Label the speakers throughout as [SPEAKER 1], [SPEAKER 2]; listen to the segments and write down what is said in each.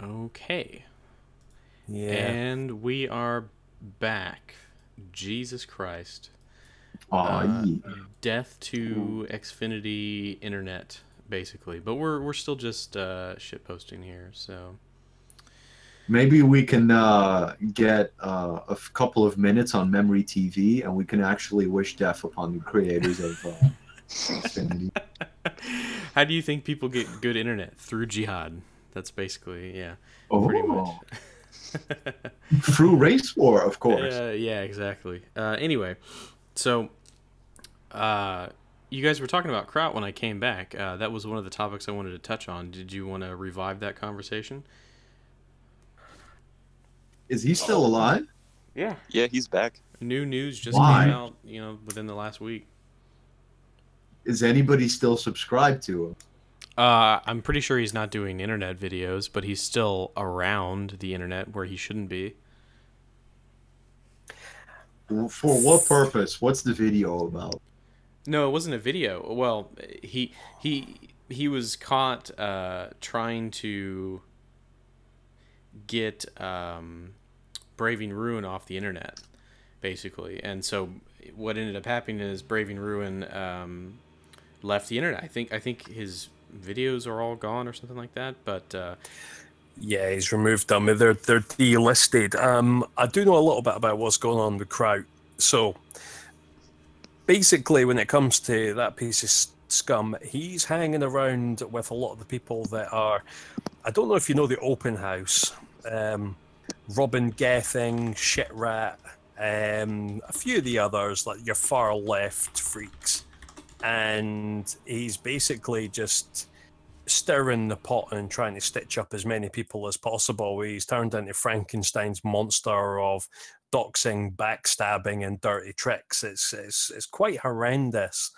[SPEAKER 1] Okay.
[SPEAKER 2] Yeah.
[SPEAKER 1] And we are back. Jesus Christ.
[SPEAKER 3] Oh,
[SPEAKER 1] Uh,
[SPEAKER 3] yeah.
[SPEAKER 1] Death to Xfinity Internet, basically. But we're still just shit posting here, so.
[SPEAKER 3] Maybe we can get couple of minutes on Memory TV, and we can actually wish death upon the creators of Xfinity.
[SPEAKER 1] How do you think people get good internet? Through jihad. That's basically, yeah, pretty much.
[SPEAKER 3] Oh, through race war, of course.
[SPEAKER 1] Yeah, exactly. Anyway, so uh, you guys were talking about Kraut when I came back. That was one of the topics I wanted to touch on. Did you want to revive that conversation?
[SPEAKER 3] Is he still alive?
[SPEAKER 1] Yeah.
[SPEAKER 2] Yeah, he's back.
[SPEAKER 1] New news just came
[SPEAKER 3] Why?
[SPEAKER 1] out, within the last week.
[SPEAKER 3] Is anybody still subscribed to him?
[SPEAKER 1] I'm pretty sure he's not doing internet videos, but he's still around the internet where he shouldn't be.
[SPEAKER 3] For what purpose? What's the video about?
[SPEAKER 1] No, it wasn't a video. Well, he was caught trying to get Braving Ruin off the internet, basically. And so what ended up happening is Braving Ruin left the internet. I think his videos are all gone or something like that. But
[SPEAKER 2] Yeah, he's removed them. They're delisted. I do know a little bit about what's going on with Kraut. So basically, when it comes to that piece of scum, he's hanging around with a lot of the people that are. I don't know if you know the Open House. Robin Gething, Shitrat, a few of the others, like your far left freaks. And he's basically just stirring the pot and trying to stitch up as many people as possible. He's turned into Frankenstein's monster of doxing, backstabbing, and dirty tricks. It's quite horrendous.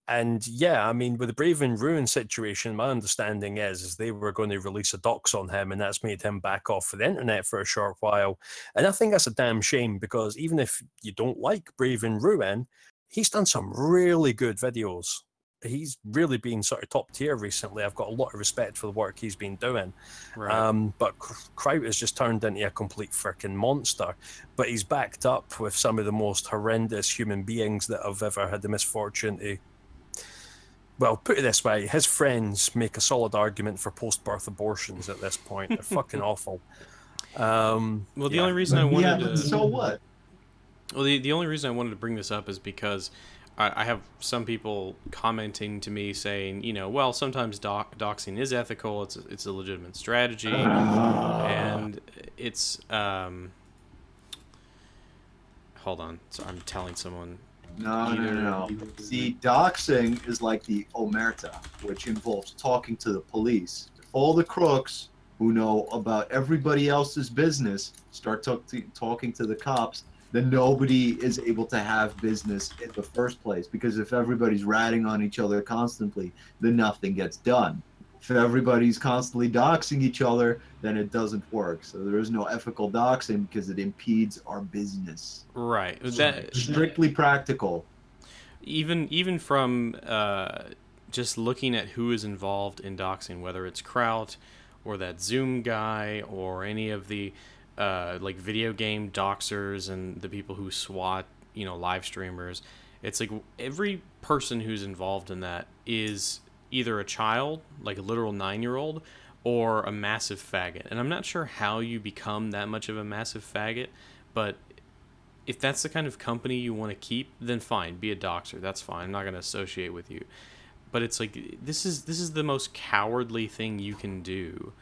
[SPEAKER 2] And yeah, I mean, with the Brave and Ruin situation, my understanding is they were going to release a dox on him, and that's made him back off of the internet for a short while. And I think that's a damn shame, because even if you don't like Brave and Ruin, he's done some really good videos. He's really been sort of top tier recently. I've got a lot of respect for the work he's been doing.
[SPEAKER 1] right.
[SPEAKER 2] But Kraut has just turned into a complete freaking monster. But he's backed up with some of the most horrendous human beings that have ever had the misfortune to. Well, put it this way, his friends make a solid argument for post-birth abortions at this point. They're fucking awful.
[SPEAKER 1] Well, the
[SPEAKER 2] Yeah.
[SPEAKER 1] only reason I
[SPEAKER 3] Yeah,
[SPEAKER 1] wanted
[SPEAKER 3] but
[SPEAKER 1] to
[SPEAKER 3] so what?
[SPEAKER 1] well, the only reason I wanted to bring this up is because I have some people commenting to me saying, well, sometimes doxing is ethical. It's a legitimate strategy, and it's hold on. So I'm telling someone.
[SPEAKER 3] No. See, doxing is like the omerta, which involves talking to the police. If all the crooks who know about everybody else's business start talking to the cops, then nobody is able to have business in the first place. Because if everybody's ratting on each other constantly, then nothing gets done. If everybody's constantly doxing each other, then it doesn't work. So there is no ethical doxing because it impedes our business.
[SPEAKER 1] Right. That
[SPEAKER 3] Strictly practical.
[SPEAKER 1] even from just looking at who is involved in doxing, whether it's Kraut or that Zoom guy or any of the like video game doxers and the people who SWAT, live streamers, it's like every person who's involved in that is either a child, like a literal 9-year-old, or a massive faggot. And I'm not sure how you become that much of a massive faggot, but if that's the kind of company you want to keep, then fine, be a doxer. That's fine. I'm not going to associate with you. But it's like this is the most cowardly thing you can do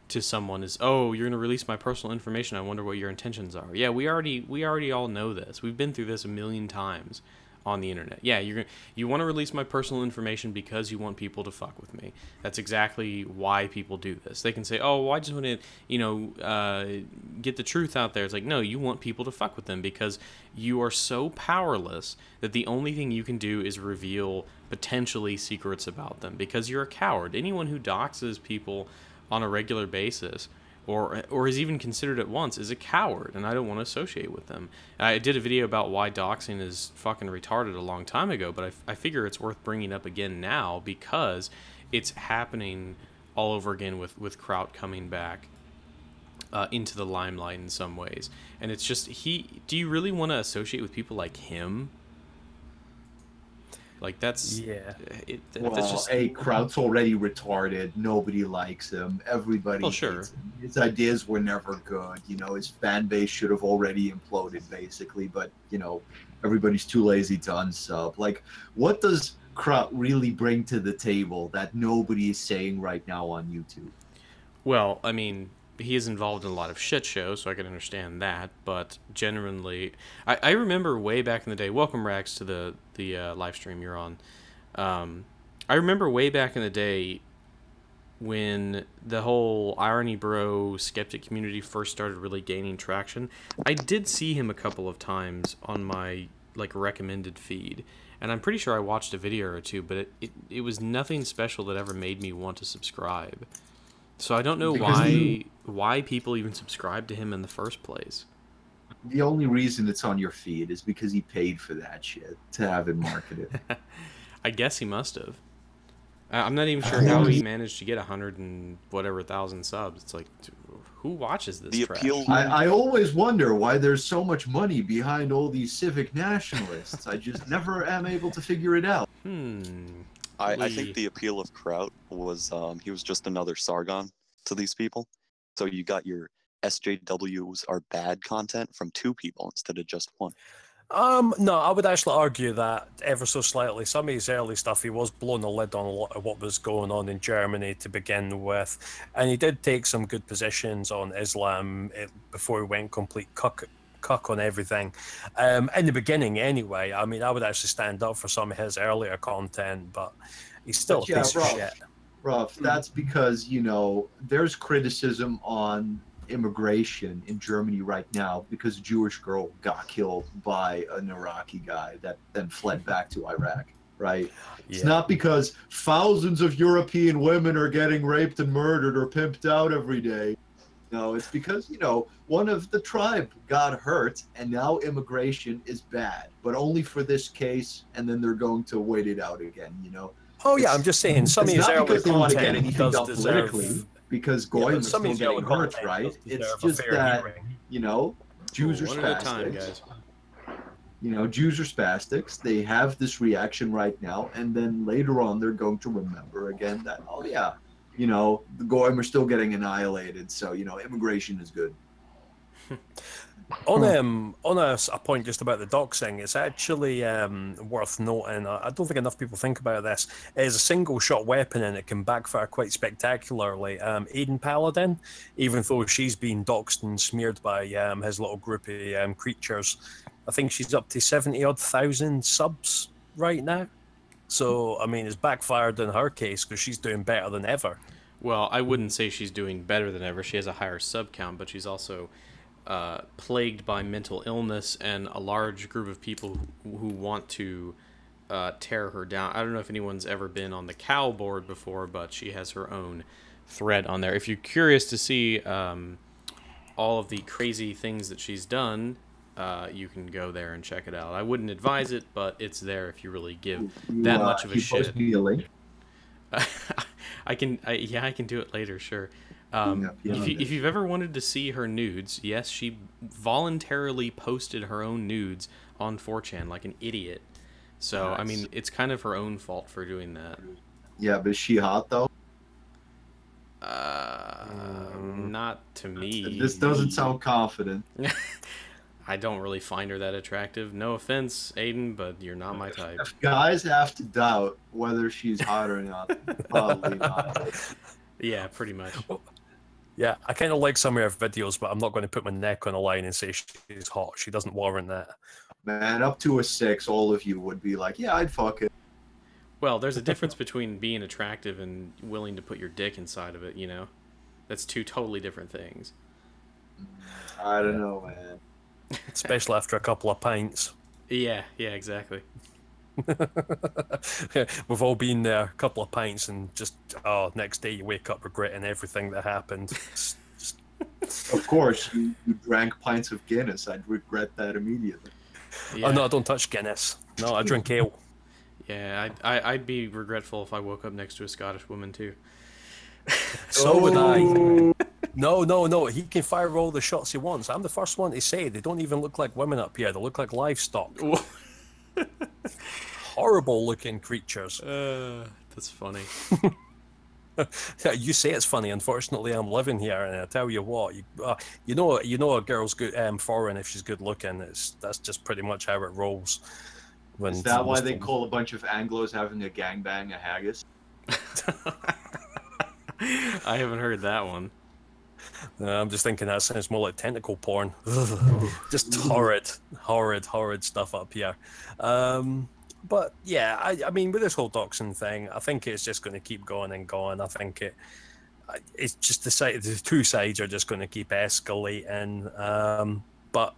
[SPEAKER 1] to someone is, oh, you're going to release my personal information. I wonder what your intentions are. Yeah, we already all know this. We've been through this a million times on the internet. Yeah, you want to release my personal information because you want people to fuck with me. That's exactly why people do this. They can say, "Oh, well, I just want to, get the truth out there." It's like, no, you want people to fuck with them because you are so powerless that the only thing you can do is reveal potentially secrets about them because you're a coward. Anyone who doxes people on a regular basis or is even considered at once is a coward, and I don't want to associate with them. I did a video about why doxing is fucking retarded a long time ago, but I figure it's worth bringing up again now because it's happening all over again with Kraut coming back into the limelight in some ways. And it's just, do you really want to associate with people like him? Like, that's...
[SPEAKER 2] Yeah.
[SPEAKER 3] Well,
[SPEAKER 1] that's just...
[SPEAKER 3] hey, Kraut's already retarded. Nobody likes him. Everybody
[SPEAKER 1] Well, sure.
[SPEAKER 3] hates him. His ideas were never good. You know, his fan base should have already imploded, basically. But, you know, everybody's too lazy to unsub. Like, what does Kraut really bring to the table that nobody is saying right now on YouTube?
[SPEAKER 1] Well, I mean, he is involved in a lot of shit shows, so I can understand that. But genuinely, I remember way back in the day. Welcome, Rax, to the live stream you're on. I remember way back in the day when the whole Irony Bro skeptic community first started really gaining traction. I did see him a couple of times on my like recommended feed, and I'm pretty sure I watched a video or two, but it was nothing special that ever made me want to subscribe. So I don't know why people even subscribe to him in the first place.
[SPEAKER 3] The only reason it's on your feed is because he paid for that shit to have it marketed.
[SPEAKER 1] I guess he must have. I'm not even sure how he managed to get 100 and whatever thousand subs. It's like, who watches this trash?
[SPEAKER 3] I always wonder why there's so much money behind all these civic nationalists. I just never am able to figure it out.
[SPEAKER 4] I think the appeal of Kraut was he was just another Sargon to these people. So you got your SJWs are bad content from two people instead of just one.
[SPEAKER 2] No, I would actually argue that ever so slightly. Some of his early stuff, he was blowing the lid on a lot of what was going on in Germany to begin with. And he did take some good positions on Islam before he went complete cuck on everything. In the beginning, anyway, I mean, I would actually stand up for some of his earlier content, but he's still a piece of shit.
[SPEAKER 3] Ruff, that's because, you know, there's criticism on immigration in Germany right now because a Jewish girl got killed by an Iraqi guy that then fled back to Iraq, right? Yeah. It's not because thousands of European women are getting raped and murdered or pimped out every day. No, it's because, you know, one of the tribe got hurt and now immigration is bad, but only for this case, and then they're going to wait it out again, you know?
[SPEAKER 2] Oh, yeah, I'm just saying some of his early content does
[SPEAKER 3] deserve... Because Goyim is still getting hurt, right? It's just that, you know, Jews are spastics. You know, Jews are spastics. They have this reaction right now, and then later on they're going to remember again that, oh yeah, you know, the Goyim are still getting annihilated, so, you know, immigration is good.
[SPEAKER 2] On a point just about the doxing, it's actually worth noting. I don't think enough people think about this. It is a single-shot weapon, and it can backfire quite spectacularly. Aiden Paladin, even though she's been doxed and smeared by his little group of creatures, I think she's up to 70,000 subs right now. So, I mean, it's backfired in her case because she's doing better than ever.
[SPEAKER 1] Well, I wouldn't say she's doing better than ever. She has a higher sub count, but she's also plagued by mental illness and a large group of people who want to tear her down. I don't know if anyone's ever been on the Cow board before, but she has her own thread on there. If you're curious to see all of the crazy things that she's done, you can go there and check it out. I wouldn't advise it, but it's there if you really give that much of a shit.
[SPEAKER 3] Post me a link?
[SPEAKER 1] I can do it later, sure. If you've ever wanted to see her nudes, yes, she voluntarily posted her own nudes on 4chan like an idiot. So, nice. I mean, it's kind of her own fault for doing that.
[SPEAKER 3] Yeah, but is she hot, though?
[SPEAKER 1] Not to me.
[SPEAKER 3] This doesn't sound confident.
[SPEAKER 1] I don't really find her that attractive. No offense, Aiden, but you're not my type.
[SPEAKER 3] If guys have to doubt whether she's hot or not, probably not.
[SPEAKER 1] Yeah, pretty much.
[SPEAKER 2] Yeah, I kind of like some of her videos, but I'm not going to put my neck on a line and say she's hot. She doesn't warrant that.
[SPEAKER 3] Man, up to a 6, all of you would be like, yeah, I'd fuck it.
[SPEAKER 1] Well, there's a difference between being attractive and willing to put your dick inside of it, you know? That's two totally different things.
[SPEAKER 3] I don't know, man.
[SPEAKER 2] Especially after a couple of pints.
[SPEAKER 1] Yeah, exactly.
[SPEAKER 2] We've all been there, a couple of pints, and just next day you wake up regretting everything that happened.
[SPEAKER 3] Of course, you drank pints of Guinness. I'd regret that immediately.
[SPEAKER 2] Yeah. Oh no, I don't touch Guinness. No, I drink ale.
[SPEAKER 1] Yeah, I'd be regretful if I woke up next to a Scottish woman too.
[SPEAKER 2] So would I. No, no, no. He can fire all the shots he wants. I'm the first one to say they don't even look like women up here. They look like livestock. Horrible looking creatures.
[SPEAKER 1] That's funny.
[SPEAKER 2] You say it's funny. Unfortunately, I'm living here, and I tell you what, you know a girl's good foreign if she's good looking. That's just pretty much how it rolls.
[SPEAKER 3] Is that why they call a bunch of Anglos having a gangbang a haggis?
[SPEAKER 1] I haven't heard that one.
[SPEAKER 2] I'm just thinking that sounds more like tentacle porn. Just horrid stuff up here. But yeah, I mean, with this whole doxing thing, I think it's just going to keep going and going. I think it's just the two sides are just going to keep escalating. But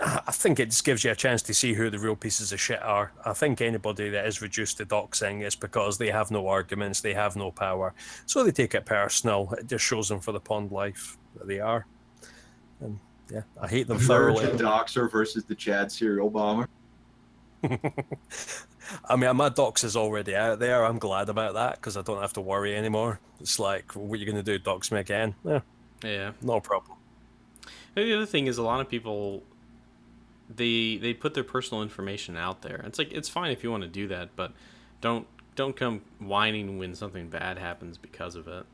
[SPEAKER 2] I think it just gives you a chance to see who the real pieces of shit are. I think anybody that is reduced to doxing is because they have no arguments, they have no power, so they take it personal. It just shows them for the pond life that they are. And yeah, I hate them thoroughly.
[SPEAKER 3] Virgin doxer versus the Chad serial bomber.
[SPEAKER 2] I mean, my dox is already out there. I'm glad about that because I don't have to worry anymore. It's like, what are you going to do, dox me again?
[SPEAKER 1] Yeah,
[SPEAKER 2] no problem.
[SPEAKER 1] The other thing is a lot of people, they put their personal information out there. It's like, it's fine if you want to do that, but don't come whining when something bad happens because of it.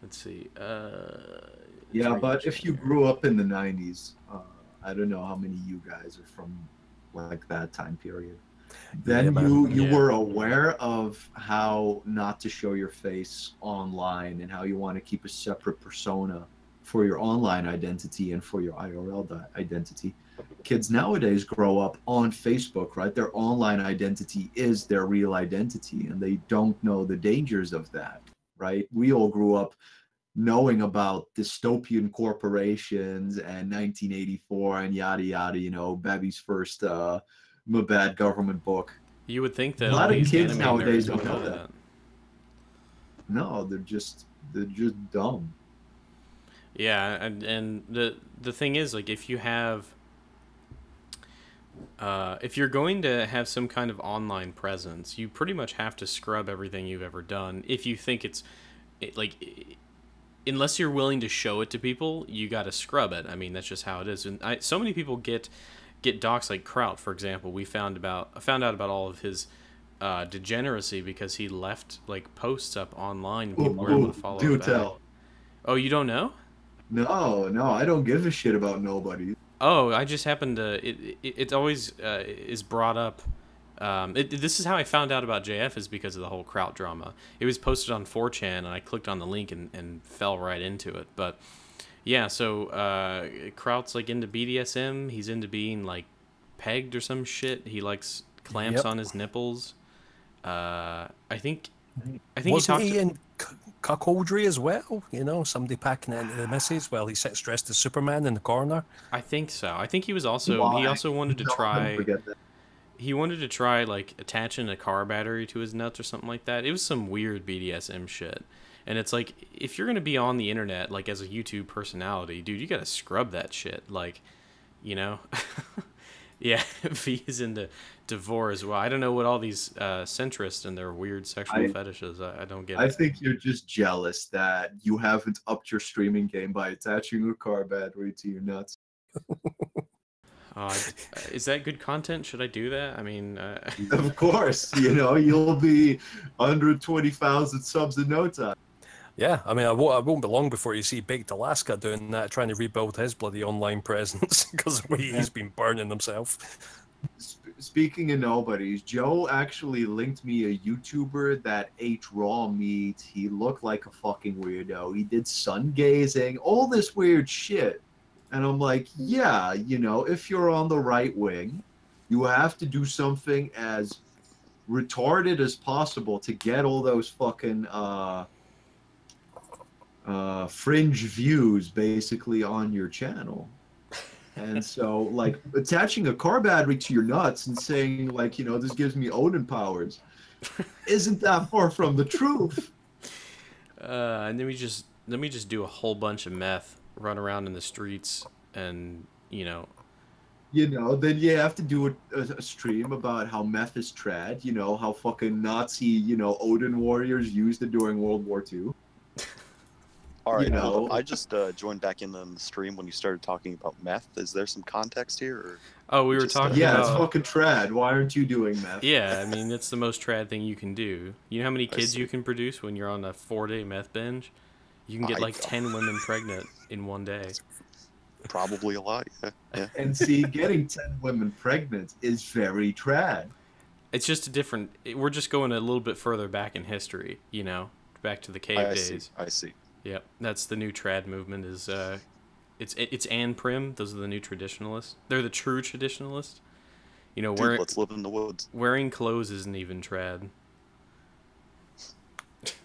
[SPEAKER 1] Let's see.
[SPEAKER 3] Yeah, but if you grew up in the 90s, I don't know how many of you guys are from like that time period. Then you were aware of how not to show your face online and how you want to keep a separate persona for your online identity and for your IRL identity. Kids nowadays grow up on Facebook, right? Their online identity is their real identity, and they don't know the dangers of that, right? We all grew up knowing about dystopian corporations and 1984 and yada yada, you know, Bevy's first Mabad government book.
[SPEAKER 1] You would think that
[SPEAKER 3] a lot of kids
[SPEAKER 1] anime
[SPEAKER 3] nowadays
[SPEAKER 1] nerds
[SPEAKER 3] don't
[SPEAKER 1] would
[SPEAKER 3] know that. No, they're just dumb.
[SPEAKER 1] Yeah, and the thing is, like, if you have if you're going to have some kind of online presence, you pretty much have to scrub everything you've ever done. If you think unless you're willing to show it to people, you got to scrub it. I mean, that's just how it is. And so many people get doxxed, like Kraut, for example. I found out about all of his degeneracy because he left like posts up online and people were able to follow
[SPEAKER 3] do
[SPEAKER 1] it back.
[SPEAKER 3] tell.
[SPEAKER 1] Oh, you don't know?
[SPEAKER 3] No, I don't give a shit about nobody.
[SPEAKER 1] Oh, I just happened to. It always is brought up. This is how I found out about JF, is because of the whole Kraut drama. It was posted on 4chan, and I clicked on the link and fell right into it. But yeah, so Kraut's like into BDSM. He's into being like pegged or some shit. He likes clamps on his nipples. I think
[SPEAKER 2] wasn't he in cuckoldry as well? You know, somebody packing it into the missus while he sits dressed as Superman in the corner.
[SPEAKER 1] I think so. I think he was also. He also wanted to try. He wanted to try like attaching a car battery to his nuts or something like that. It was some weird BDSM shit. And it's like, if you're gonna be on the internet like as a YouTube personality, dude, you gotta scrub that shit. Like, you know. Yeah, V is into Devore as well. I don't know what all these centrists and their weird sexual fetishes. I don't get it.
[SPEAKER 3] I think you're just jealous that you haven't upped your streaming game by attaching a car battery to your nuts.
[SPEAKER 1] Is that good content? Should I do that? I mean,
[SPEAKER 3] of course. You know, you'll be under 20,000 subs in no time.
[SPEAKER 2] Yeah, I mean, I won't be long before you see Baked Alaska doing that, trying to rebuild his bloody online presence because of the way he's been burning himself.
[SPEAKER 3] Speaking of nobodies, Joe actually linked me a YouTuber that ate raw meat. He looked like a fucking weirdo. He did sun gazing, all this weird shit. And I'm like, yeah, you know, if you're on the right wing, you have to do something as retarded as possible to get all those fucking fringe views basically on your channel. And so, like, attaching a car battery to your nuts and saying, like, you know, this gives me Odin powers isn't that far from the truth.
[SPEAKER 1] And let me just do a whole bunch of meth, run around in the streets, and
[SPEAKER 3] then you have to do a stream about how meth is trad, you know, how fucking Nazi, you know, Odin warriors used it during World War II.
[SPEAKER 4] All right,
[SPEAKER 3] You know.
[SPEAKER 4] I just joined back in on the stream when you started talking about meth. Is there some context here? Or
[SPEAKER 1] Oh, we were
[SPEAKER 4] just,
[SPEAKER 1] talking
[SPEAKER 3] Yeah, it's
[SPEAKER 1] about.
[SPEAKER 3] fucking trad. Why aren't you doing meth?
[SPEAKER 1] Yeah, I mean, it's the most trad thing you can do. You know how many
[SPEAKER 4] I
[SPEAKER 1] kids
[SPEAKER 4] see.
[SPEAKER 1] you can produce when you're on a 4-day meth binge? You can get
[SPEAKER 4] I
[SPEAKER 1] like
[SPEAKER 4] know.
[SPEAKER 1] 10 women pregnant in one day.
[SPEAKER 4] Probably a lot, yeah.
[SPEAKER 3] And see, getting 10 women pregnant is very trad.
[SPEAKER 1] It's just a different. We're just going a little bit further back in history, you know, back to the cave days.
[SPEAKER 4] I see.
[SPEAKER 1] Yep, that's the new trad movement. It's Anne Prim. Those are the new traditionalists. They're the true traditionalists. You know,
[SPEAKER 4] Dude, let's live in the woods.
[SPEAKER 1] wearing clothes isn't even trad.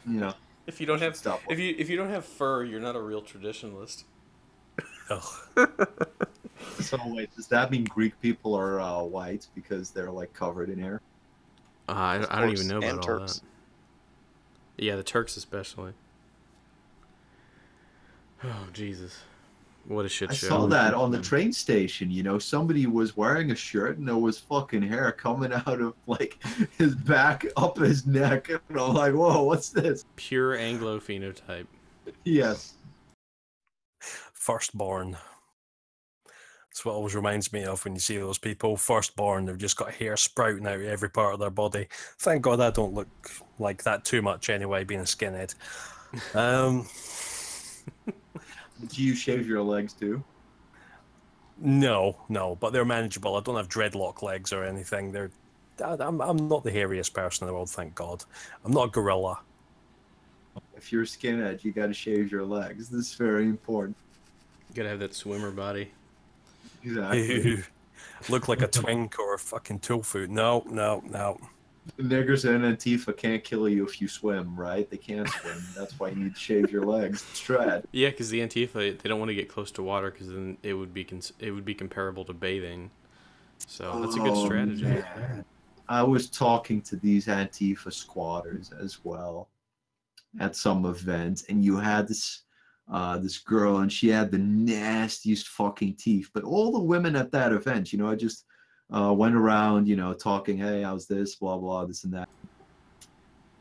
[SPEAKER 3] Yeah.
[SPEAKER 1] If you don't have
[SPEAKER 3] Stop.
[SPEAKER 1] if you don't have fur, you're not a real traditionalist.
[SPEAKER 2] Ugh.
[SPEAKER 3] So wait, does that mean Greek people are white because they're like covered in hair?
[SPEAKER 1] I
[SPEAKER 4] Of
[SPEAKER 1] don't
[SPEAKER 4] course,
[SPEAKER 1] even know
[SPEAKER 4] and
[SPEAKER 1] about all
[SPEAKER 4] Turks.
[SPEAKER 1] that. Yeah, the Turks especially. Oh Jesus, what a shit
[SPEAKER 3] I
[SPEAKER 1] show!
[SPEAKER 3] saw that on the train station. You know, somebody was wearing a shirt and there was fucking hair coming out of like his back up his neck, and I'm like, whoa, what's this?
[SPEAKER 1] Pure Anglo phenotype.
[SPEAKER 3] Yes.
[SPEAKER 2] Firstborn. That's what always reminds me of when you see those people. Firstborn, they've just got hair sprouting out of every part of their body. Thank God I don't look like that too much anyway, being a skinhead.
[SPEAKER 3] Do you shave your legs too?
[SPEAKER 2] No, but they're manageable. I don't have dreadlock legs or anything. I'm not the hairiest person in the world, thank God. I'm not a gorilla.
[SPEAKER 3] If you're a skinhead, you got to shave your legs. This is very important.
[SPEAKER 1] You gotta have that swimmer body.
[SPEAKER 3] Exactly.
[SPEAKER 2] Look like a twink or a fucking tofu. No.
[SPEAKER 3] The niggers in Antifa can't kill you if you swim, right? They can't swim. That's why you need to shave your legs. It's trad.
[SPEAKER 1] Yeah, because the Antifa, they don't want to get close to water because then it would be comparable to bathing. So that's a good
[SPEAKER 3] Oh,
[SPEAKER 1] strategy.
[SPEAKER 3] man. I was talking to these Antifa squatters as well at some event, and you had this girl, and she had the nastiest fucking teeth. But all the women at that event, you know, I just went around, you know, talking, hey, how's this, blah blah, this and that.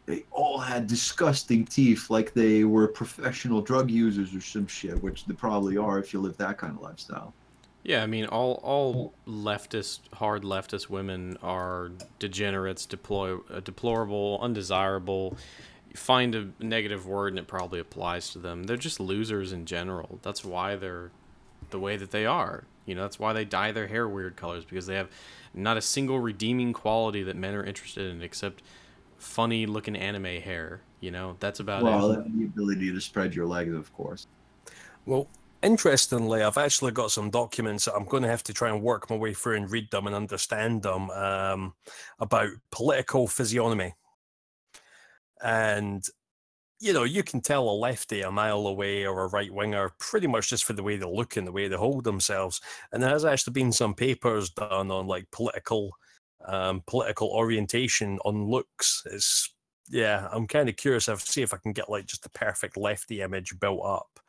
[SPEAKER 3] They all had disgusting teeth, like they were professional drug users or some shit, which they probably are if you live that kind of lifestyle.
[SPEAKER 1] Yeah, I mean, all hard leftist women are degenerates, deplorable, undesirable. You find a negative word and it probably applies to them. They're just losers in general. That's why they're the way that they are. You know, that's why they dye their hair weird colors, because they have not a single redeeming quality that men are interested in except funny looking anime hair. You know, that's about
[SPEAKER 3] Well,
[SPEAKER 1] it.
[SPEAKER 3] and the ability to spread your legs, of course.
[SPEAKER 2] Well, interestingly, I've actually got some documents that I'm going to have to try and work my way through and read them and understand them about political physiognomy. And, you know, you can tell a lefty a mile away or a right winger pretty much just for the way they look and the way they hold themselves. And there has actually been some papers done on like political orientation on looks. I'm kind of curious to see if I can get like just the perfect lefty image built up.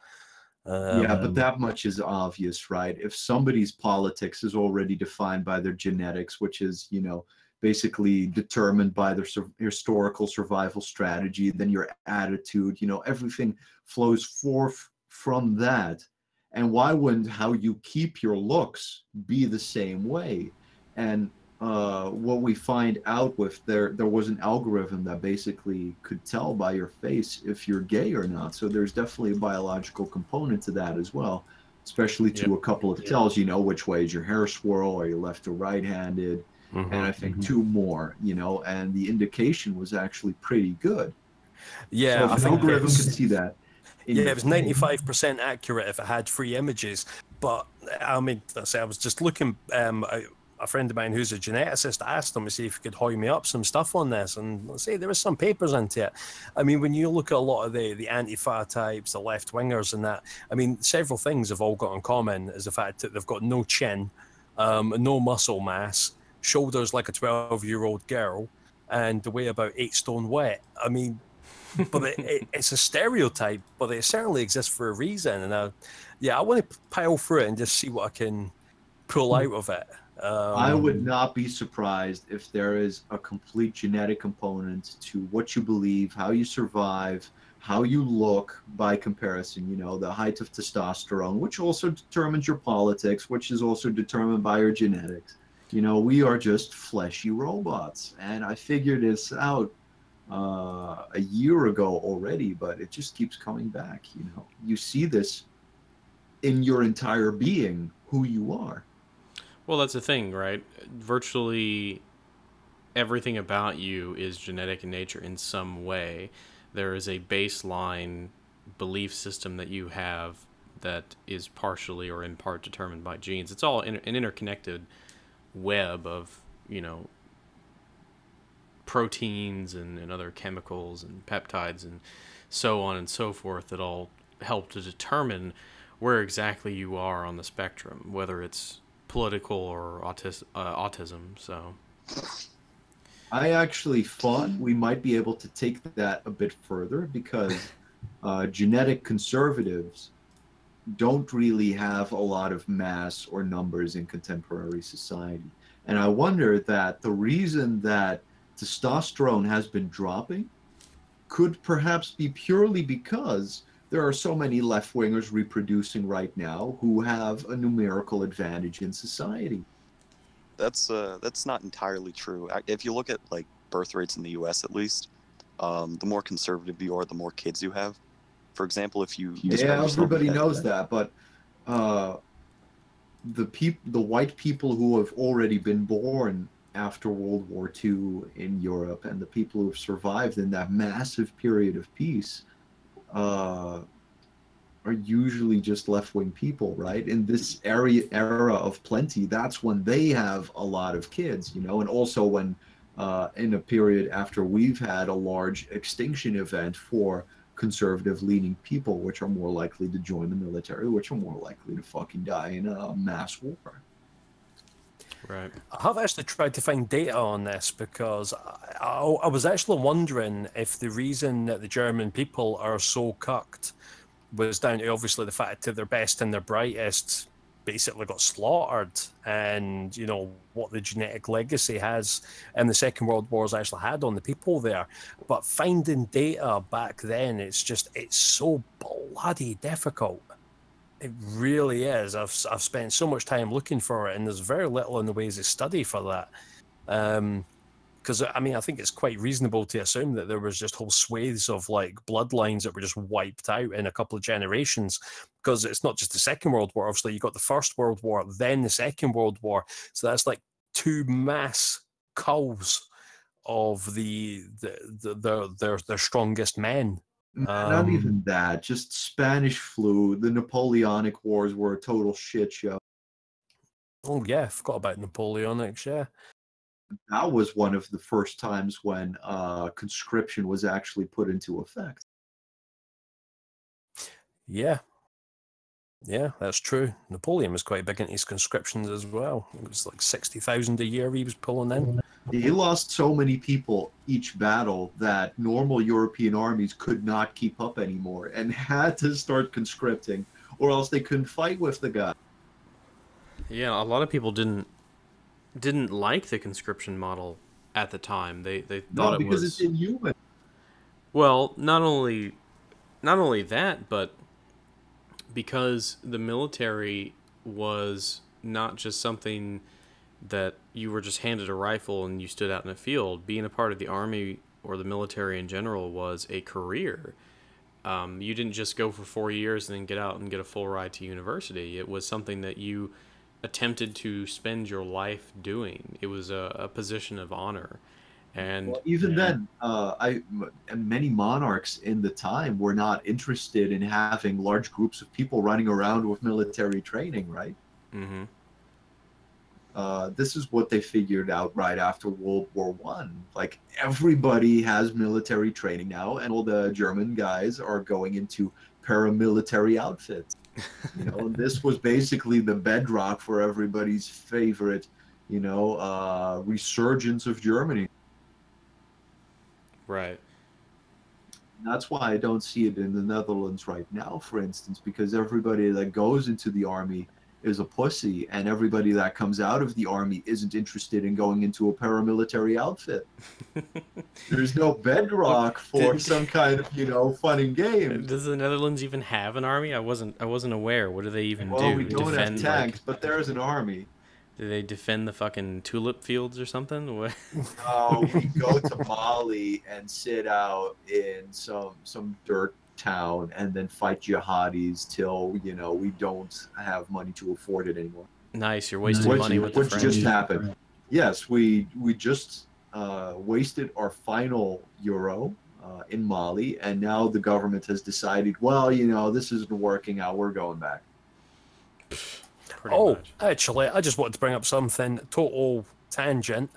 [SPEAKER 3] Yeah, but that much is obvious, right? If somebody's politics is already defined by their genetics, which is, you know, basically determined by their historical survival strategy, then your attitude, you know, everything flows forth from that. And why wouldn't how you keep your looks be the same way? And what we find out with there was an algorithm that basically could tell by your face if you're gay or not. So there's definitely a biological component to that as well, especially to a couple of tells, you know, which way is your hair swirl, are you left or right-handed? And I think two more, you know, and the indication was actually pretty good.
[SPEAKER 2] Yeah,
[SPEAKER 3] so if
[SPEAKER 2] I
[SPEAKER 3] an
[SPEAKER 2] think
[SPEAKER 3] algorithm could see that.
[SPEAKER 2] It was 95% accurate if it had 3 images. But I mean, I was just looking. A friend of mine who's a geneticist asked him to see if he could hoy me up some stuff on this, and let's say there was some papers into it. I mean, when you look at a lot of the anti-Fa types, the left wingers, and that, I mean, several things have all got in common is the fact that they've got no chin, no muscle mass, shoulders like a 12-year-old girl, and they weigh about 8 stone wet. I mean, but it's a stereotype, but it certainly exists for a reason. And I want to pile through it and just see what I can pull out of it.
[SPEAKER 3] I would not be surprised if there is a complete genetic component to what you believe, how you survive, how you look by comparison, you know, the height of testosterone, which also determines your politics, which is also determined by your genetics. You know, we are just fleshy robots. And I figured this out a year ago already, but it just keeps coming back. You know, you see this in your entire being, who you are.
[SPEAKER 1] Well, that's the thing, right? Virtually everything about you is genetic in nature in some way. There is a baseline belief system that you have that is partially or in part determined by genes. It's all an interconnected web of, you know, proteins and other chemicals and peptides and so on and so forth that all help to determine where exactly you are on the spectrum, whether it's political or autism. So
[SPEAKER 3] I actually thought we might be able to take that a bit further because genetic conservatives don't really have a lot of mass or numbers in contemporary society. And I wonder that the reason that testosterone has been dropping could perhaps be purely because there are so many left-wingers reproducing right now who have a numerical advantage in society.
[SPEAKER 4] That's not entirely true. If you look at like birth rates in the U.S. at least, the more conservative you are, the more kids you have. For example, if you
[SPEAKER 3] yeah, everybody knows that, but the white people who have already been born after World War II in Europe and the people who have survived in that massive period of peace are usually just left-wing people, right? In this era of plenty, that's when they have a lot of kids, you know, and also when in a period after we've had a large extinction event for conservative-leaning people, which are more likely to join the military, which are more likely to fucking die in a mass war.
[SPEAKER 1] right.
[SPEAKER 2] I have actually tried to find data on this because I was actually wondering if the reason that the German people are so cucked was down to obviously the fact that their best and their brightest basically got slaughtered, and you know what the genetic legacy has in the Second World War's actually had on the people there. But finding data back then, it's so bloody difficult. It really is. I've spent so much time looking for it, and there's very little in the ways of study for that. Because I mean, I think it's quite reasonable to assume that there was just whole swathes of like bloodlines that were just wiped out in a couple of generations. Because it's not just the Second World War. Obviously, you got the First World War, then the Second World War. So that's like two mass culls of their strongest men.
[SPEAKER 3] Not even that. Just Spanish flu. The Napoleonic Wars were a total shit show.
[SPEAKER 2] Oh yeah, I forgot about Napoleonics. Yeah.
[SPEAKER 3] That was one of the first times when conscription was actually put into effect.
[SPEAKER 2] Yeah, that's true. Napoleon was quite big into his conscriptions as well. It was like 60,000 a year he was pulling in.
[SPEAKER 3] He lost so many people each battle that normal European armies could not keep up anymore and had to start conscripting, or else they couldn't fight with the guy.
[SPEAKER 1] Yeah, a lot of people didn't like the conscription model at the time. They thought it was
[SPEAKER 3] because it's inhuman.
[SPEAKER 1] Well, not only that, but because the military was not just something that you were just handed a rifle and you stood out in a field. Being a part of the army or the military in general was a career. You didn't just go for 4 years and then get out and get a full ride to university. It was something that you attempted to spend your life doing. It was a position of honor. And
[SPEAKER 3] well, even then, many monarchs in the time were not interested in having large groups of people running around with military training, right?
[SPEAKER 1] Mm-hmm.
[SPEAKER 3] This is what they figured out right after World War One. Like, everybody has military training now, and all the German guys are going into paramilitary outfits. You know, and this was basically the bedrock for everybody's favorite, you know, resurgence of Germany.
[SPEAKER 1] Right.
[SPEAKER 3] That's why I don't see it in the Netherlands right now, for instance, because everybody that goes into the army is a pussy, and everybody that comes out of the army isn't interested in going into a paramilitary outfit. There's no bedrock for some kind of, you know, fun and games.
[SPEAKER 1] Does the Netherlands even have an army? I wasn't aware. What do they even do?
[SPEAKER 3] Well, we don't have
[SPEAKER 1] Defend,
[SPEAKER 3] tanks,
[SPEAKER 1] like,
[SPEAKER 3] but there's an army.
[SPEAKER 1] do they defend the fucking tulip fields or something? What?
[SPEAKER 3] No, we go to Mali and sit out in some dirt town and then fight jihadis till, you know, we don't have money to afford it anymore.
[SPEAKER 1] Nice, you're wasting money with the
[SPEAKER 3] Which
[SPEAKER 1] French.
[SPEAKER 3] just happened. Yes, we just wasted our final euro in Mali, and now the government has decided, well, you know, this isn't working out. We're going back.
[SPEAKER 1] Pretty
[SPEAKER 2] Oh,
[SPEAKER 1] much.
[SPEAKER 2] actually, I just wanted to bring up something total tangent.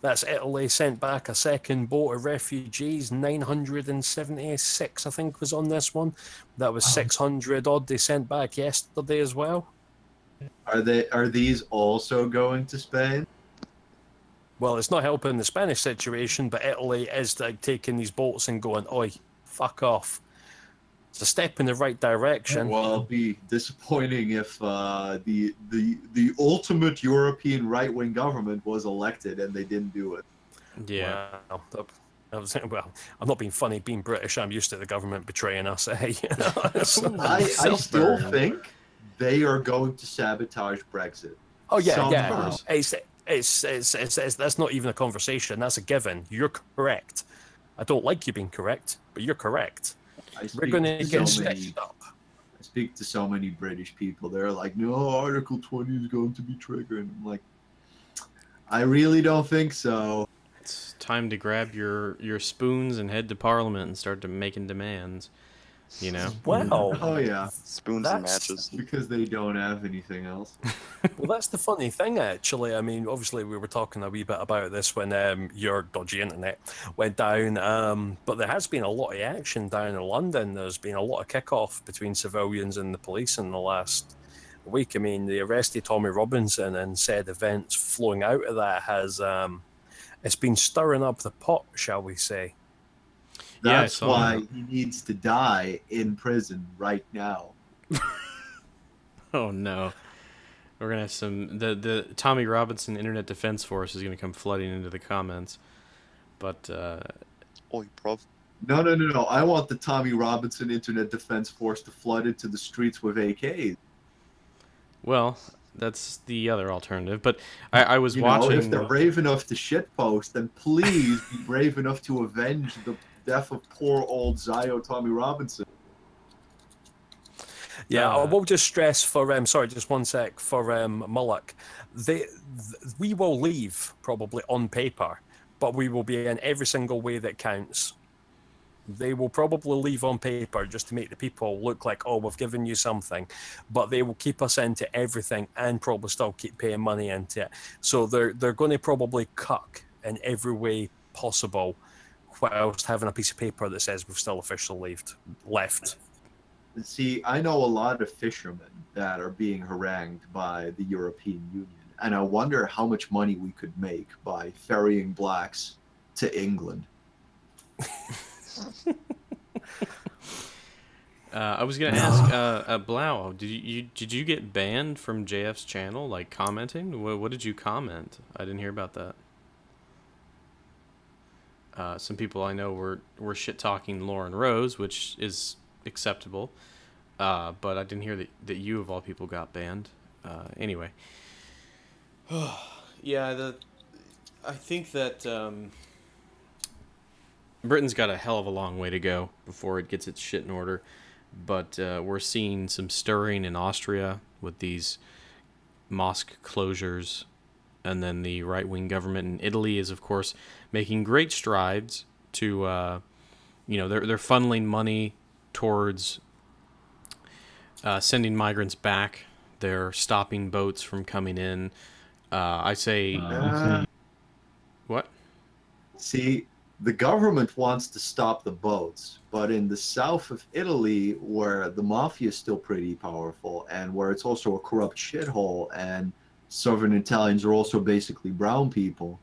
[SPEAKER 2] That's Italy sent back a second boat of refugees. 976, I think, was on this one. That was 600 odd they sent back yesterday as well.
[SPEAKER 3] Are these also going to Spain?
[SPEAKER 2] Well, it's not helping the Spanish situation, but Italy is like taking these boats and going, oi, fuck off. It's a step in the right direction.
[SPEAKER 3] Well, it'll be disappointing if the ultimate European right-wing government was elected and they didn't do it.
[SPEAKER 1] Yeah.
[SPEAKER 2] Well, I'm not being funny, being British, I'm used to the government betraying us. Eh?
[SPEAKER 3] I still think they are going to sabotage Brexit.
[SPEAKER 2] Oh yeah,
[SPEAKER 3] Somehow.
[SPEAKER 2] it's that's not even a conversation. That's a given. You're correct. I don't like you being correct, but you're correct. We're going to get stitched up.
[SPEAKER 3] I speak to so many British people. They're like, no, Article 20 is going to be triggered. I'm like, I really don't think so.
[SPEAKER 1] It's time to grab your spoons and head to Parliament and start making demands. You know?
[SPEAKER 2] Well,
[SPEAKER 3] Oh yeah,
[SPEAKER 4] Spoons and matches.
[SPEAKER 3] because they don't have anything else.
[SPEAKER 2] well, that's the funny thing, actually. I mean, obviously, we were talking a wee bit about this when your dodgy internet went down, but there has been a lot of action down in London. There's been a lot of kickoff between civilians and the police in the last week. I mean, they arrested Tommy Robinson, and said events flowing out of that has it's been stirring up the pot, shall we say?
[SPEAKER 1] Yeah, I
[SPEAKER 3] That's
[SPEAKER 1] saw
[SPEAKER 3] why
[SPEAKER 1] that.
[SPEAKER 3] he needs to die in prison right now.
[SPEAKER 1] Oh no. We're gonna have some the Tommy Robinson Internet Defense Force is gonna come flooding into the comments. But
[SPEAKER 4] Oi, bruv.
[SPEAKER 3] No. I want the Tommy Robinson Internet Defense Force to flood into the streets with AKs.
[SPEAKER 1] well, that's the other alternative. But I was
[SPEAKER 3] You
[SPEAKER 1] watching
[SPEAKER 3] know, if they're brave enough to shitpost, then please be brave enough to avenge the death of poor old Zio Tommy Robinson.
[SPEAKER 2] Yeah, I will just stress for sorry, just one sec for Mullock. We will leave probably on paper, but we will be in every single way that counts. They will probably leave on paper just to make the people look like, oh, we've given you something, but they will keep us into everything and probably still keep paying money into it. So they're going to probably cuck in every way possible, whilst having a piece of paper that says we've still officially left.
[SPEAKER 3] See, I know a lot of fishermen that are being harangued by the European Union, and I wonder how much money we could make by ferrying blacks to England.
[SPEAKER 1] I was gonna ask Blau, did you get banned from JF's channel, like commenting? What did you comment? I didn't hear about that. Some people I know were shit talking Lauren Rose, which is acceptable, but I didn't hear that you of all people got banned. Anyway, yeah, I think that Britain's got a hell of a long way to go before it gets its shit in order, but we're seeing some stirring in Austria with these mosque closures. And then the right-wing government in Italy is, of course, making great strides to, they're funneling money towards sending migrants back. They're stopping boats from coming in. I say, what?
[SPEAKER 3] See, the government wants to stop the boats, but in the south of Italy, where the mafia is still pretty powerful, and where it's also a corrupt shithole, and Southern Italians are also basically brown people,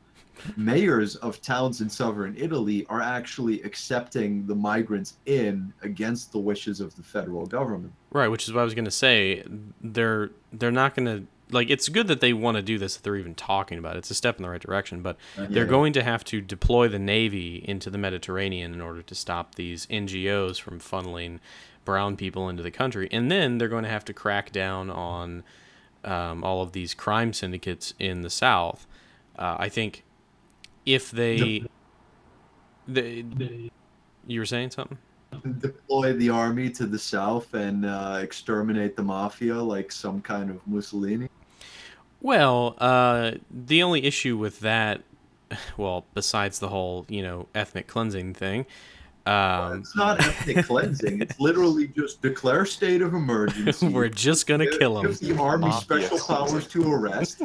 [SPEAKER 3] mayors of towns in southern Italy are actually accepting the migrants in against the wishes of the federal government.
[SPEAKER 1] Right, which is what I was going to say. They're not going to, like, it's good that they want to do this, that they're even talking about it. It's a step in the right direction, but they're going to have to deploy the Navy into the Mediterranean in order to stop these NGOs from funneling brown people into the country. And then they're going to have to crack down on all of these crime syndicates in the South. I think if they you were saying something?
[SPEAKER 3] Deploy the army to the south and exterminate the mafia like some kind of Mussolini.
[SPEAKER 1] Well, the only issue with that, well, besides the whole, ethnic cleansing thing,
[SPEAKER 3] it's not ethnic cleansing. It's literally just declare state of emergency.
[SPEAKER 1] we're just gonna kill them.
[SPEAKER 3] Give the army special powers to arrest.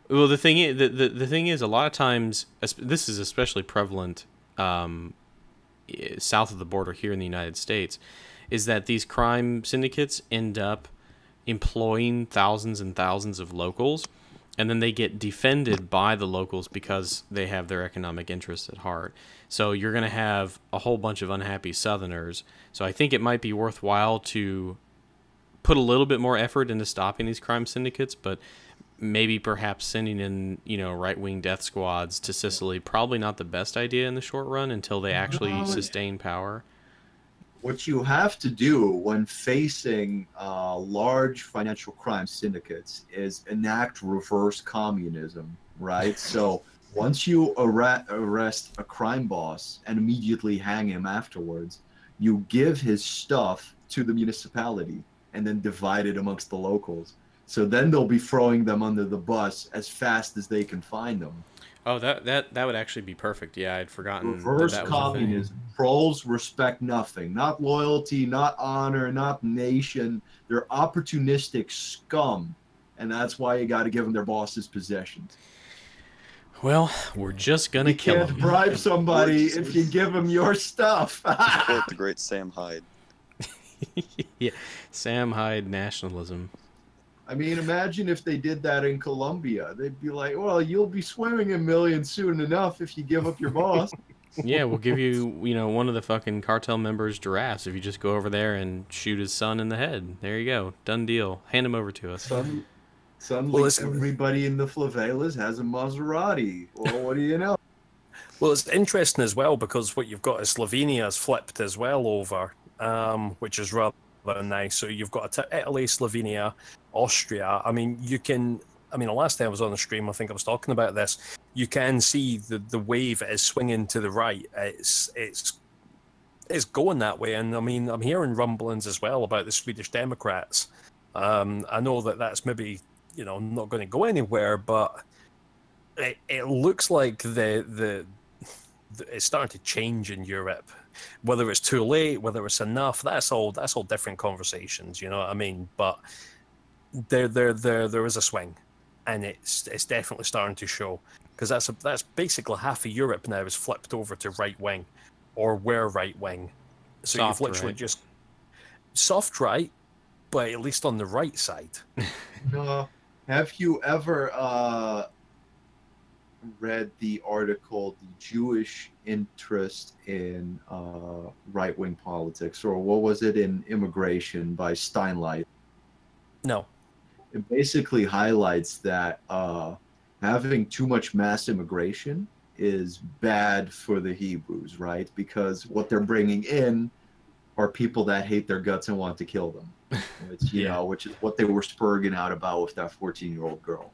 [SPEAKER 1] Well, the thing is, the thing is, a lot of times, this is especially prevalent south of the border here in the United States, is that these crime syndicates end up employing thousands and thousands of locals, and then they get defended by the locals because they have their economic interests at heart. So you're going to have a whole bunch of unhappy Southerners. So I think it might be worthwhile to put a little bit more effort into stopping these crime syndicates, but maybe perhaps sending in, right-wing death squads to Sicily, probably not the best idea in the short run until they actually sustain power.
[SPEAKER 3] What you have to do when facing large financial crime syndicates is enact reverse communism, right? So once you arrest a crime boss and immediately hang him afterwards, you give his stuff to the municipality and then divide it amongst the locals. So then they'll be throwing them under the bus as fast as they can find them.
[SPEAKER 1] Oh, that would actually be perfect. Yeah, I'd forgotten.
[SPEAKER 3] Reverse
[SPEAKER 1] that
[SPEAKER 3] communism. Trolls respect nothing. Not loyalty, not honor, not nation. They're opportunistic scum. And that's why you got to give them their boss's possessions.
[SPEAKER 1] Well, we're just going to kill them.
[SPEAKER 3] You can't bribe somebody if you give them your stuff.
[SPEAKER 4] Support the great Sam Hyde.
[SPEAKER 1] Yeah, Sam Hyde nationalism.
[SPEAKER 3] I mean, imagine if they did that in Colombia. They'd be like, well, you'll be swimming in millions soon enough if you give up your boss.
[SPEAKER 1] Yeah, we'll give you, one of the fucking cartel members' giraffes if you just go over there and shoot his son in the head. There you go. Done deal. Hand him over to us.
[SPEAKER 3] Suddenly, everybody in the favelas has a Maserati. Well, what do you know?
[SPEAKER 2] Well, it's interesting as well because what you've got is Slovenia's flipped as well over, which is rather nice. So you've got Italy, Slovenia, Austria. I mean, the last time I was on the stream, I think I was talking about this. You can see the wave is swinging to the right. It's going that way, and I mean, I'm hearing rumblings as well about the Swedish Democrats. I know that's maybe not going to go anywhere, but it looks like it's starting to change in Europe. Whether it's too late, whether it's enough, that's all different conversations. You know what I mean? But there is a swing, and it's definitely starting to show because that's basically half of Europe now is flipped over to right wing, or we're right wing. So
[SPEAKER 1] Soft
[SPEAKER 2] you've literally
[SPEAKER 1] right.
[SPEAKER 2] just soft right, but at least on the right side.
[SPEAKER 3] Have you ever read the article "The Jewish Interest in Right-Wing Politics," or what was it, in Immigration by Steinlein?
[SPEAKER 2] No.
[SPEAKER 3] It basically highlights that having too much mass immigration is bad for the Hebrews, right? Because what they're bringing in are people that hate their guts and want to kill them, which is what they were spurging out about with that 14-year-old girl.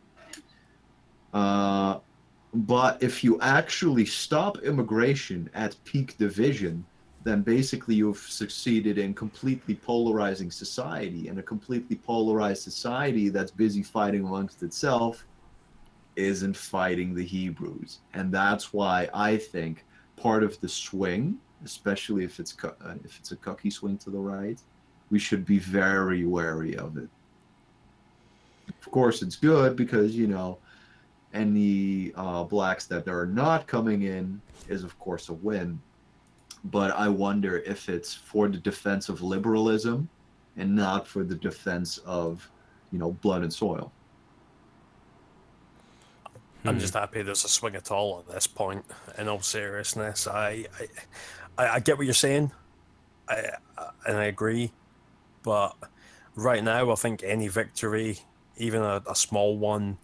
[SPEAKER 3] But if you actually stop immigration at peak division, then basically you've succeeded in completely polarizing society. And a completely polarized society that's busy fighting amongst itself isn't fighting the Hebrews. And that's why I think part of the swing, especially if it's a cookie swing to the right, we should be very wary of it. Of course, it's good because, any blacks that are not coming in is, of course, a win. But I wonder if it's for the defense of liberalism and not for the defense of, blood and soil.
[SPEAKER 2] I'm just happy there's a swing at all at this point. In all seriousness, I get what you're saying, and I agree, but right now I think any victory, even a small one,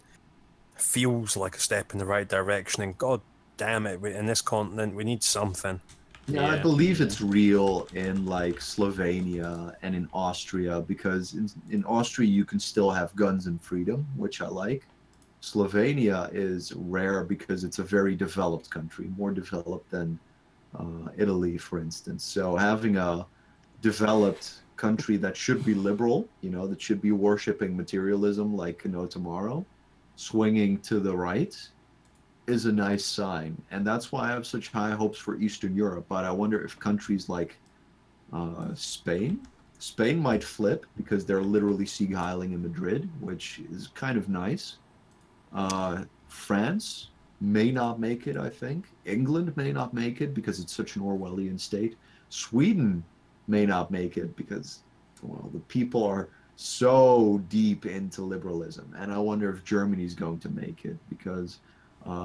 [SPEAKER 2] feels like a step in the right direction. And God damn it, in this continent we need something.
[SPEAKER 3] Yeah, I believe it's real in like Slovenia and in Austria, because in Austria you can still have guns and freedom, which I like. Slovenia is rare because it's a very developed country, more developed than Italy, for instance. So having a developed country that should be liberal, that should be worshiping materialism like no tomorrow, swinging to the right, is a nice sign. And that's why I have such high hopes for Eastern Europe. But I wonder if countries like Spain might flip, because they're literally sieg heiling in Madrid, which is kind of nice. France may not make it, I think. England may not make it because it's such an Orwellian state. Sweden may not make it because, well, the people are so deep into liberalism. And I wonder if Germany's going to make it, because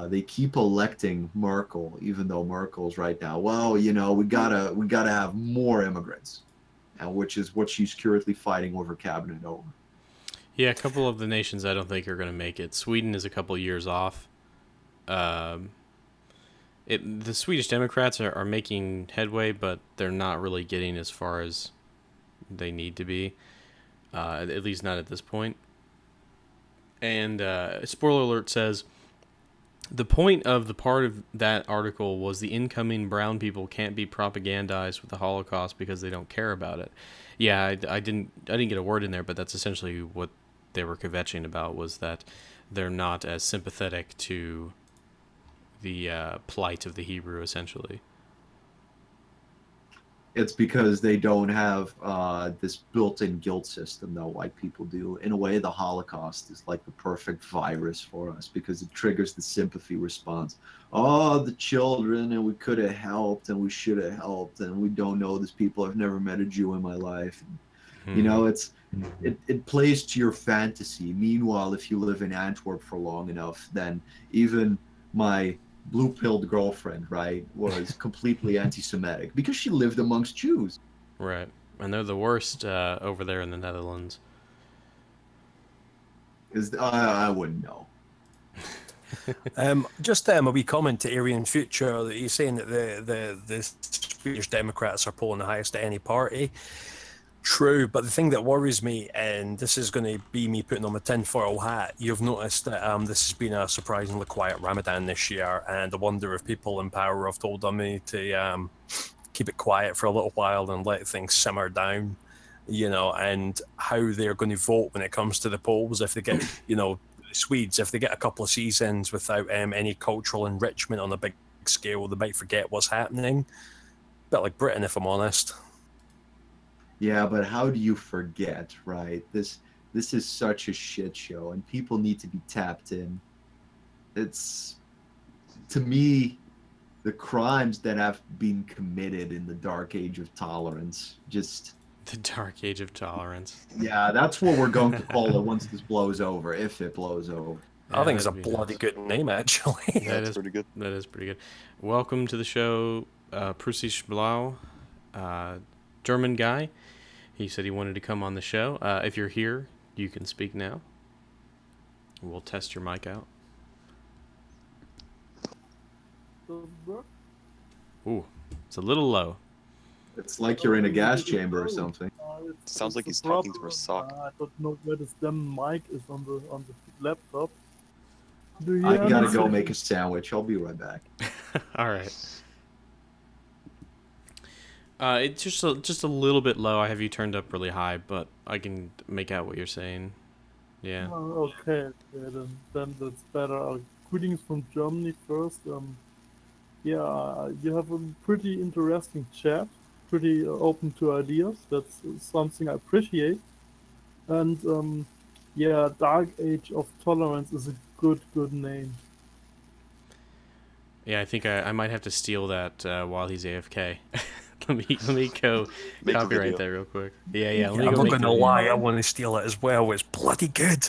[SPEAKER 3] they keep electing Merkel, even though Merkel's right now, well, we gotta have more immigrants, and which is what she's currently fighting over cabinet over.
[SPEAKER 1] Yeah, a couple of the nations I don't think are going to make it. Sweden is a couple years off. The Swedish Democrats are making headway, but they're not really getting as far as they need to be, at least not at this point. And spoiler alert says, the point of the part of that article was the incoming brown people can't be propagandized with the Holocaust because they don't care about it. Yeah, I didn't get a word in there, but that's essentially what they were kvetching about, was that they're not as sympathetic to the plight of the Hebrew, essentially.
[SPEAKER 3] It's because they don't have this built-in guilt system that white people do. In a way, the Holocaust is like the perfect virus for us, because it triggers the sympathy response. Oh, the children, and we could have helped, and we should have helped, and we don't know these people. I've never met a Jew in my life. It plays to your fantasy. Meanwhile, if you live in Antwerp for long enough, then even my blue-pilled girlfriend, right, was completely anti-Semitic because she lived amongst Jews.
[SPEAKER 1] Right, and they're the worst over there in the Netherlands.
[SPEAKER 3] I wouldn't know.
[SPEAKER 2] Just a wee comment to Aryan Future, that he's saying that the Swedish Democrats are polling the highest to any party. True, but the thing that worries me, and this is going to be me putting on my tinfoil hat, you've noticed that this has been a surprisingly quiet Ramadan this year, and I wonder if people in power have told them to keep it quiet for a little while and let things simmer down, and how they're going to vote when it comes to the polls. If they get, the Swedes, if they get a couple of seasons without any cultural enrichment on a big scale, they might forget what's happening. A bit like Britain, if I'm honest.
[SPEAKER 3] Yeah, but how do you forget, right? This is such a shit show, and people need to be tapped in. It's, to me, the crimes that have been committed in the dark age of tolerance. Just
[SPEAKER 1] the dark age of tolerance.
[SPEAKER 3] Yeah, that's what we're going to call it once this blows over, if it blows over.
[SPEAKER 2] I think it's a bloody good name, actually.
[SPEAKER 1] That is
[SPEAKER 4] pretty good.
[SPEAKER 1] That is pretty good. Welcome to the show, Prussisch Blau, German guy. He said he wanted to come on the show. If you're here, you can speak now. We'll test your mic out. Ooh, it's a little low.
[SPEAKER 3] It's like you're in a gas chamber or something.
[SPEAKER 4] Sounds like he's talking through a sock.
[SPEAKER 5] I don't know where the damn mic is on the laptop.
[SPEAKER 3] I gotta go make a sandwich. I'll be right back.
[SPEAKER 1] All right. It's just a little bit low. I have you turned up really high, but I can make out what you're saying. Yeah.
[SPEAKER 5] Okay, then that's better. Greetings from Germany first. Yeah, you have a pretty interesting chat, pretty open to ideas. That's something I appreciate. And yeah, Dark Age of Tolerance is a good name.
[SPEAKER 1] Yeah, I think I might have to steal that while he's AFK. let me go copyright that real quick. Yeah.
[SPEAKER 2] I'm not gonna lie, I want to steal it as well. It's bloody good.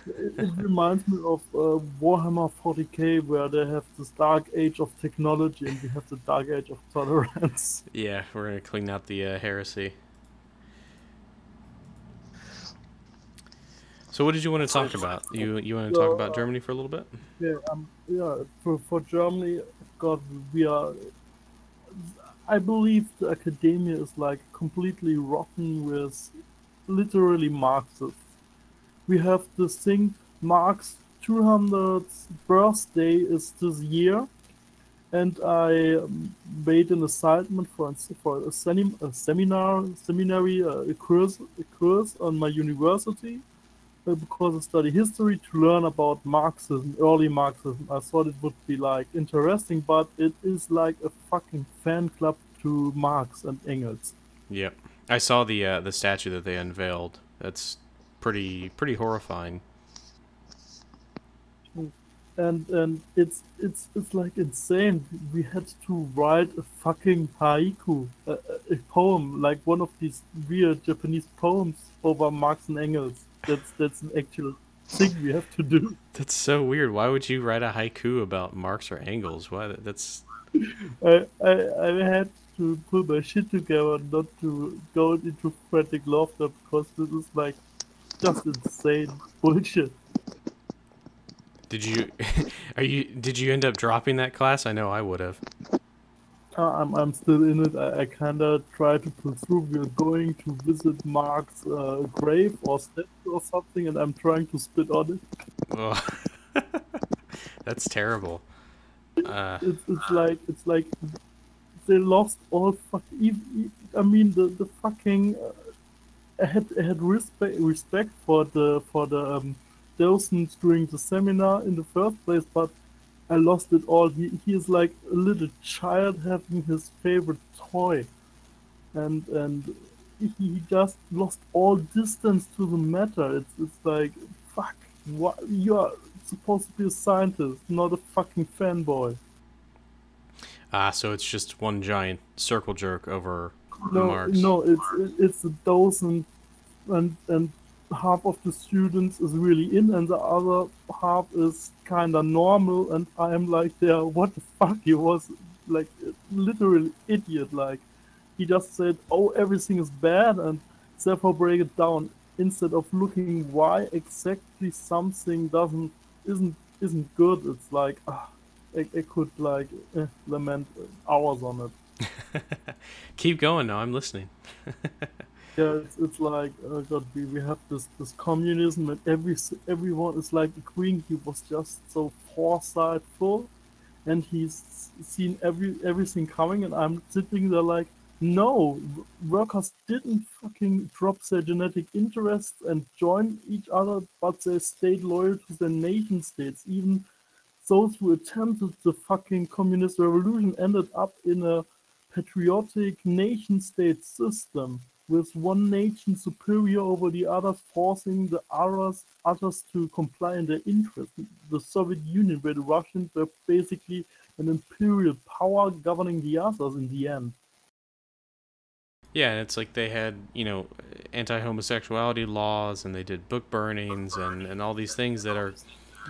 [SPEAKER 5] It reminds me of Warhammer 40k, where they have this dark age of technology and we have the dark age of tolerance.
[SPEAKER 1] Yeah, we're gonna clean out the heresy. So what did you want to talk about? You want to talk about Germany for a little bit?
[SPEAKER 5] Yeah. For Germany, God, we are. I believe the academia is like completely rotten with literally Marxists. We have this thing, Marx 200th birthday is this year, and I made an assignment for a seminary, a course on my university, because I study history to learn about Marxism, early Marxism. I thought it would be like interesting, but it is like a fucking fan club to Marx and Engels.
[SPEAKER 1] Yep. I saw the statue that they unveiled. That's pretty horrifying.
[SPEAKER 5] And it's like insane. We had to write a fucking haiku, a poem, like one of these weird Japanese poems over Marx and Engels. That's an actual thing we have to do.
[SPEAKER 1] That's so weird. Why would you write a haiku about Marx or Engels? Why? That's.
[SPEAKER 5] I had to pull my shit together not to go into frantic laughter, because this is like just insane bullshit.
[SPEAKER 1] Did you did you end up dropping that class? I know I would have.
[SPEAKER 5] I'm still in it. I kinda try to pull through. We're going to visit Mark's grave or statue or something, and I'm trying to spit on it.
[SPEAKER 1] Oh. That's terrible.
[SPEAKER 5] It's like they lost all I mean the fucking. I had respect for the docents during the seminar in the first place, but I lost it all. He is like a little child having his favorite toy, and he just lost all distance to the matter. It's like, fuck, what, you are supposed to be a scientist, not a fucking fanboy.
[SPEAKER 1] So it's just one giant circle jerk over Marx.
[SPEAKER 5] No, it's a docent, and half of the students is really in, and the other half is kind of normal, and I'm like, there, what the fuck? He was like literally idiot. Like, he just said, oh, everything is bad, and therefore break it down, instead of looking why exactly something isn't good. It's like, I could like lament hours on it.
[SPEAKER 1] Keep going. No, I'm listening.
[SPEAKER 5] Yeah, it's like, God, we have this communism, and everyone is like agreeing. He was just so foresightful, and he's seen everything coming, and I'm sitting there like, no, workers didn't fucking drop their genetic interests and join each other, but they stayed loyal to their nation states. Even those who attempted the fucking communist revolution ended up in a patriotic nation state system, with one nation superior over the others, forcing the others to comply in their interest. The Soviet Union, where the Russians were basically an imperial power governing the others in the end.
[SPEAKER 1] Yeah, and it's like they had, anti-homosexuality laws, and they did book burnings and all these things that are.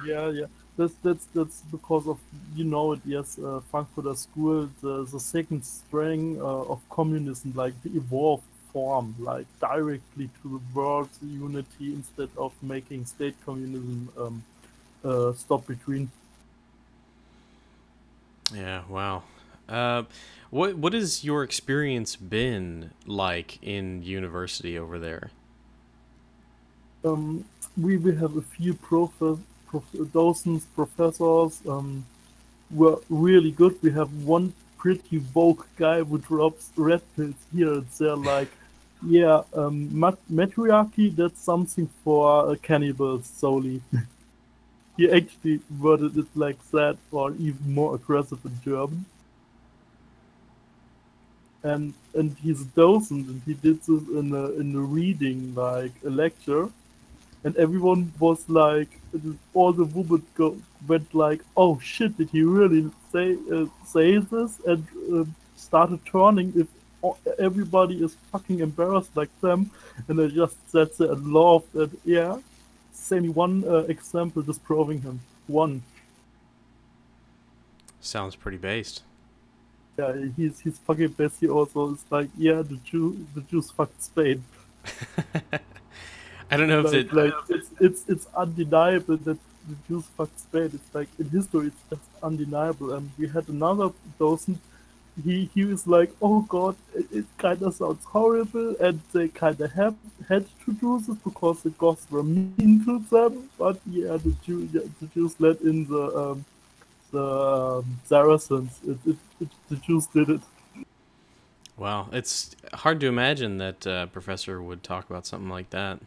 [SPEAKER 5] Yeah. That's because of, yes, Frankfurter School, the second strain of communism, like the evolved form, like directly to the world's unity, instead of making state communism stop between.
[SPEAKER 1] Yeah, wow. What has your experience been like in university over there?
[SPEAKER 5] We will have a few docents, professors were really good. We have one pretty woke guy who drops red pills here and there, like, yeah, matriarchy, that's something for cannibals solely. He actually worded it like that, or even more aggressive in German. And he's a docent, and he did this in a reading, like a lecture, and everyone was like, all the women went like, oh shit, did he really say this? And started turning if everybody is fucking embarrassed like them. And I just sat there and laughed, and yeah, say me one example disproving him. One.
[SPEAKER 1] Sounds pretty based.
[SPEAKER 5] Yeah, he's fucking best. He also is like, yeah, the Jews fucked Spain.
[SPEAKER 1] I don't know if
[SPEAKER 5] it's undeniable that the Jews fucked Spain. It's like in history, it's just undeniable. And we had another docent. He was like, oh god, it kind of sounds horrible, and they kind of had to do this because the Goths were mean to them. But yeah, the Jews let in the Saracens. The Jews did it.
[SPEAKER 1] Wow, it's hard to imagine that a professor would talk about something like that.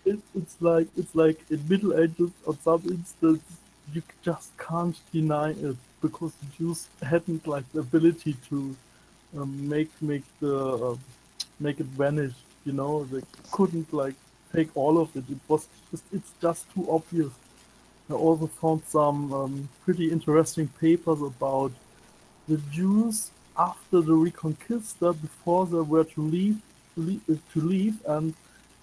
[SPEAKER 5] It's like in Middle Ages or some instance, you just can't deny it because the Jews hadn't like the ability to make it vanish. You know, they couldn't like take all of it. It's just too obvious. I also found some pretty interesting papers about the Jews after the Reconquista, before they were to leave, and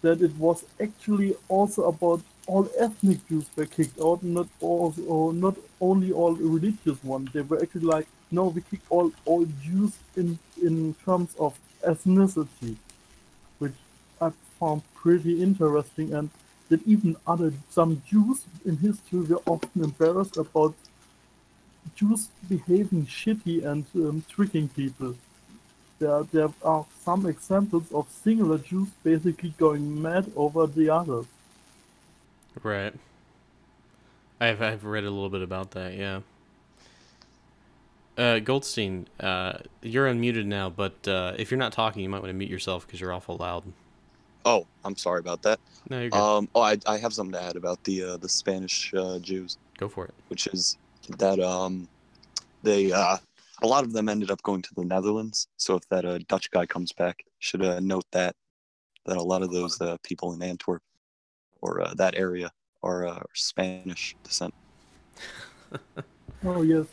[SPEAKER 5] that it was actually also about all ethnic Jews were kicked out, not only all religious ones. They were actually like, no, we kicked all Jews in terms of ethnicity, which I found pretty interesting, and that even some Jews in history were often embarrassed about Jews behaving shitty and tricking people. There are some examples of singular Jews basically going mad over the others.
[SPEAKER 1] Right. I've read a little bit about that, yeah. Goldstein, you're unmuted now, but if you're not talking, you might want to mute yourself because you're awful loud.
[SPEAKER 4] Oh, I'm sorry about that.
[SPEAKER 1] No, you're good.
[SPEAKER 4] I have something to add about the Spanish Jews.
[SPEAKER 1] Go for it.
[SPEAKER 4] Which is that they a lot of them ended up going to the Netherlands. So if that Dutch guy comes back, should note that a lot of those people in Antwerp or that area are Spanish descent.
[SPEAKER 5] Oh yes,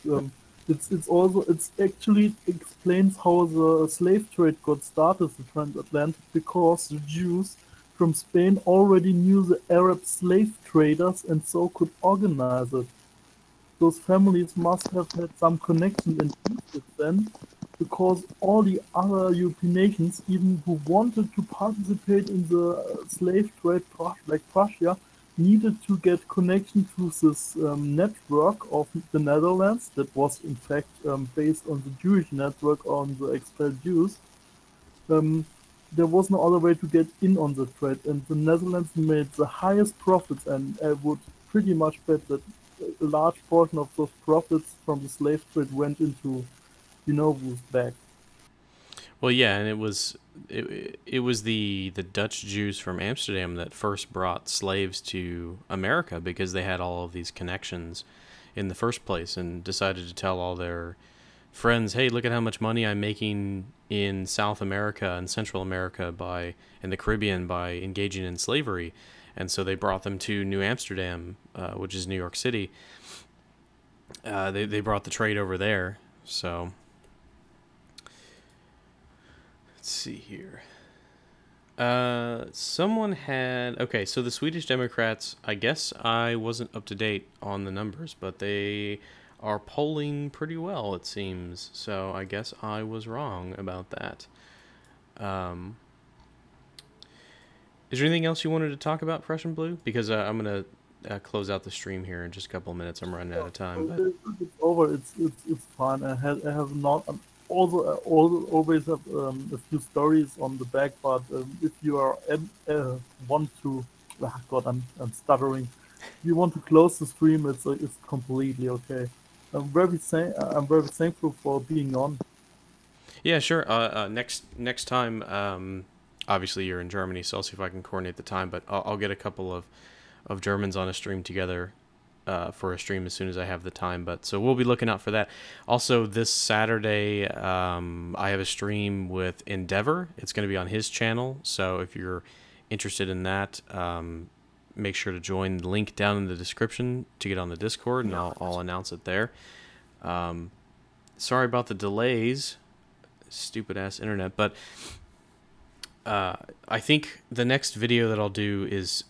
[SPEAKER 5] it actually explains how the slave trade got started in transatlantic, because the Jews from Spain already knew the Arab slave traders and so could organize it. Those families must have had some connection and peace with them, because all the other European nations, even who wanted to participate in the slave trade, like Prussia, needed to get connection to this network of the Netherlands that was in fact based on the Jewish network on the expelled Jews. There was no other way to get in on the trade, and the Netherlands made the highest profits, and I would pretty much bet that a large portion of those profits from the slave trade went into, who's back.
[SPEAKER 1] Well, yeah, and it was the Dutch Jews from Amsterdam that first brought slaves to America, because they had all of these connections in the first place, and decided to tell all their friends, hey, look at how much money I'm making in South America and Central America in the Caribbean by engaging in slavery. And so they brought them to New Amsterdam, which is New York City. They brought the trade over there. So let's see here. Someone had... Okay, so the Swedish Democrats, I guess I wasn't up to date on the numbers, but they are polling pretty well, it seems. So I guess I was wrong about that. Is there anything else you wanted to talk about, Fresh and Blue? Because I'm going to close out the stream here in just a couple of minutes. I'm running out of time. But...
[SPEAKER 5] It's over. It's fine. I have not... always have a few stories on the back, but if you are want to... Oh God, I'm stuttering. If you want to close the stream, it's completely okay. I'm very thankful for being on.
[SPEAKER 1] Yeah, sure. Next time... obviously, you're in Germany, so I'll see if I can coordinate the time. But I'll get a couple of Germans on a stream together for a stream as soon as I have the time. But so we'll be looking out for that. Also, this Saturday, I have a stream with Endeavor. It's going to be on his channel. So if you're interested in that, make sure to join the link down in the description to get on the Discord, and I'll announce it there. Sorry about the delays. Stupid ass internet, but... I think the next video that I'll do is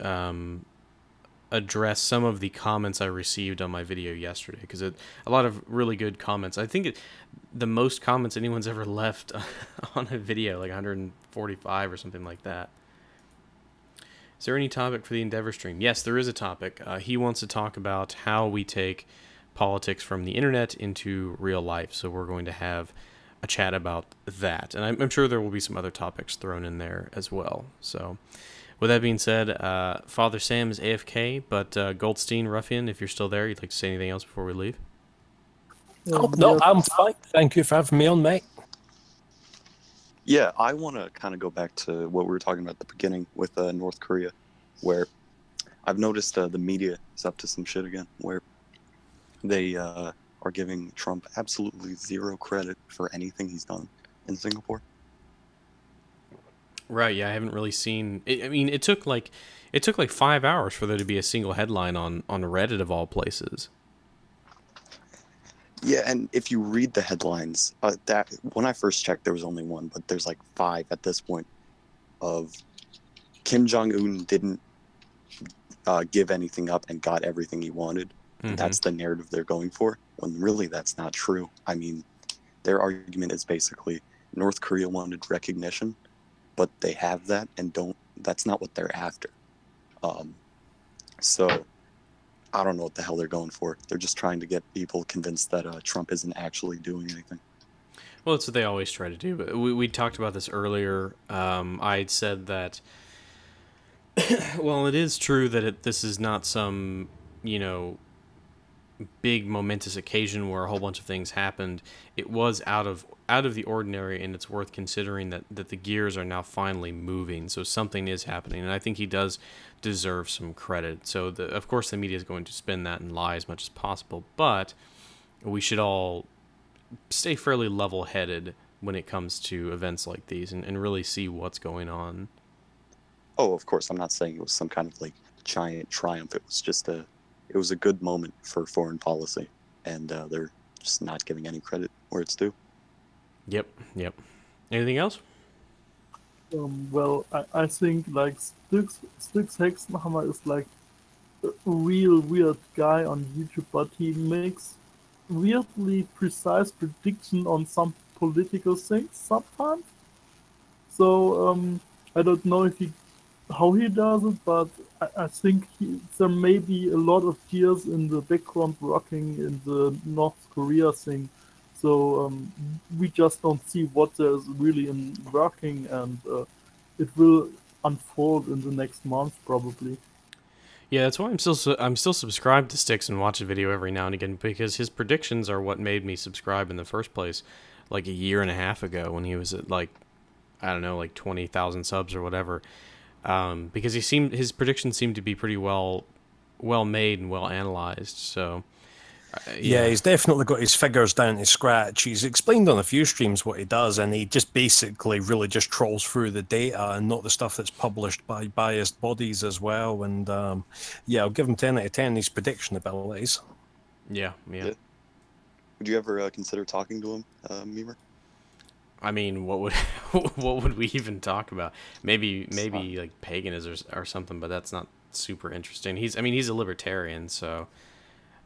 [SPEAKER 1] address some of the comments I received on my video yesterday, because a lot of really good comments. I think the most comments anyone's ever left on a video, like 145 or something like that. Is there any topic for the Endeavor stream? Yes, there is a topic. He wants to talk about how we take politics from the internet into real life. So we're going to have a chat about that. And I'm sure there will be some other topics thrown in there as well. So with that being said, Father Sam is AFK, but Goldstein, Ruffian, if you're still there, you'd like to say anything else before we leave?
[SPEAKER 2] Oh, no, I'm fine. Thank you for having me on, mate.
[SPEAKER 4] Yeah, I want to kind of go back to what we were talking about at the beginning with North Korea, where I've noticed the media is up to some shit again, where they are giving Trump absolutely zero credit for anything he's done in Singapore.
[SPEAKER 1] Right, yeah, I haven't really seen... I mean, it took like 5 hours for there to be a single headline on Reddit of all places.
[SPEAKER 4] Yeah, and if you read the headlines, that when I first checked, there was only one, but there's like 5 at this point of Kim Jong-un didn't give anything up and got everything he wanted.
[SPEAKER 1] Mm-hmm.
[SPEAKER 4] That's the narrative they're going for, when really that's not true. I mean, their argument is basically North Korea wanted recognition, but they have that and that's not what they're after. So I don't know what the hell they're going for. They're just trying to get people convinced that Trump isn't actually doing anything.
[SPEAKER 1] Well, that's what they always try to do. We talked about this earlier. I'd said that, well, it is true that this is not some, big momentous occasion where a whole bunch of things happened. It was out of the ordinary, and it's worth considering that the gears are now finally moving. So something is happening, and I think he does deserve some credit. So of course the media is going to spin that and lie as much as possible, but we should all stay fairly level-headed when it comes to events like these and really see what's going on.
[SPEAKER 4] Oh, of course, I'm not saying it was some kind of like giant triumph. It was just it was a good moment for foreign policy, and they're just not giving any credit where it's due.
[SPEAKER 1] Yep. Anything else?
[SPEAKER 5] Well, I think like Styx Hexenhammer is like a real weird guy on YouTube, but he makes weirdly precise prediction on some political things sometimes. So I don't know how he does it, but I think there may be a lot of gears in the background working in the North Korea thing. So we just don't see what there's really in working, and it will unfold in the next month probably.
[SPEAKER 1] Yeah, that's why I'm still subscribed to Styx and watch a video every now and again, because his predictions are what made me subscribe in the first place, like a year and a half ago when he was at like 20,000 subs or whatever. Because his predictions seemed to be pretty well made and well analyzed. So
[SPEAKER 2] yeah, he's definitely got his figures down to scratch. He's explained on a few streams what he does, and he just basically really just trawls through the data and not the stuff that's published by biased bodies as well. And yeah, I'll give him 10 out of 10 these prediction abilities.
[SPEAKER 1] Yeah.
[SPEAKER 4] Would you ever consider talking to him, Memer?
[SPEAKER 1] I mean, what would we even talk about? Maybe like paganism or something, but that's not super interesting. He's a libertarian, so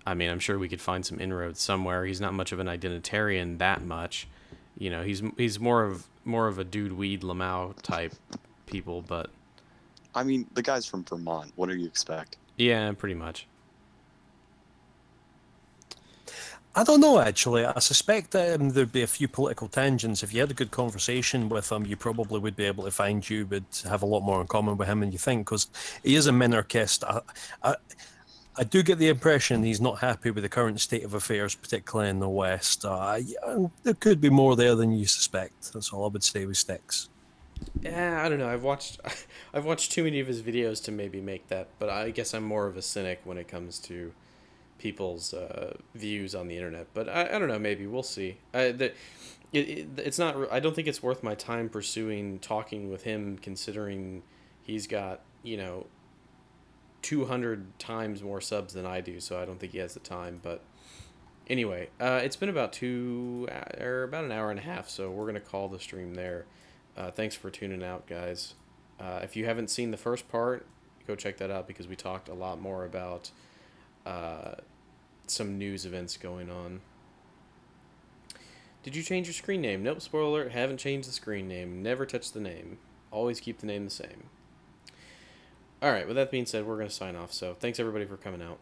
[SPEAKER 1] I mean, I'm sure we could find some inroads somewhere. He's not much of an identitarian that much. He's more of a dude weed Lamau type people, but
[SPEAKER 4] I mean, the guy's from Vermont. What do you expect?
[SPEAKER 1] Yeah, pretty much.
[SPEAKER 2] I don't know, actually. I suspect that there'd be a few political tangents. If you had a good conversation with him, you probably would be able to find you would have a lot more in common with him than you think, because he is a minarchist. I do get the impression he's not happy with the current state of affairs, particularly in the West. There could be more there than you suspect. That's all I would say with Styx.
[SPEAKER 1] Yeah, I don't know. I've watched too many of his videos to maybe make that, but I guess I'm more of a cynic when it comes to people's views on the internet. But I don't know. Maybe we'll see. It's not. I don't think it's worth my time pursuing talking with him, considering he's got 200 times more subs than I do. So I don't think he has the time. But anyway, it's been about about an hour and a half. So we're gonna call the stream there. Thanks for tuning out, guys. If you haven't seen the first part, go check that out because we talked a lot more about some news events going on. Did you change your screen name? Nope, spoiler alert, haven't changed the screen name. Never touch the name. Always keep the name the same. Alright, with that being said, we're going to sign off. So thanks everybody for coming out.